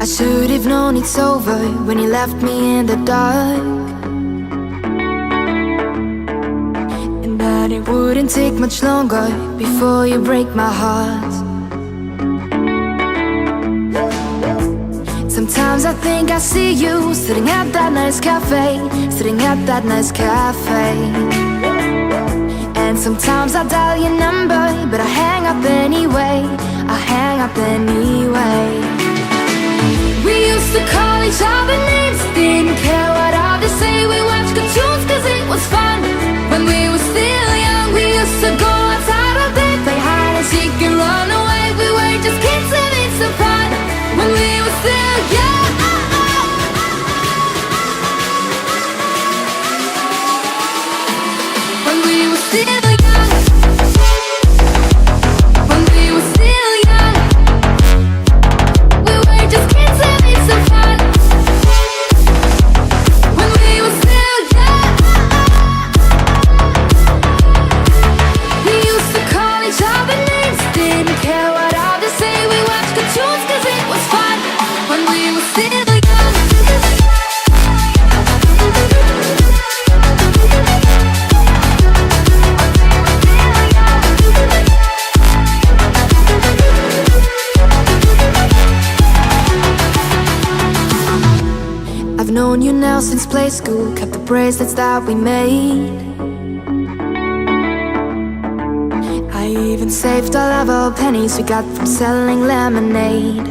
I should have known it's over when you left me in the dark, and that it wouldn't take much longer before you break my heart. Sometimes I think I see you sitting at that nice cafe, sitting at that nice cafe. And sometimes I dial your number, but I hang up anyway, I hang up anyway. We used to call each other names, didn't care what others say. We watched cartoons cause it was fun. When we were still young, we used to go outside all day, play hide and seek and run away. We were just kids having some fun when we were still young. When we were still young, when we were still young, we were just kids having some fun. When we were still young, we used to call each other names, didn't care what others say. We watched cartoons cause it was fun when we were still young. I've known you now since play school, kept the bracelets that we made. I even saved all of our pennies we got from selling lemonade.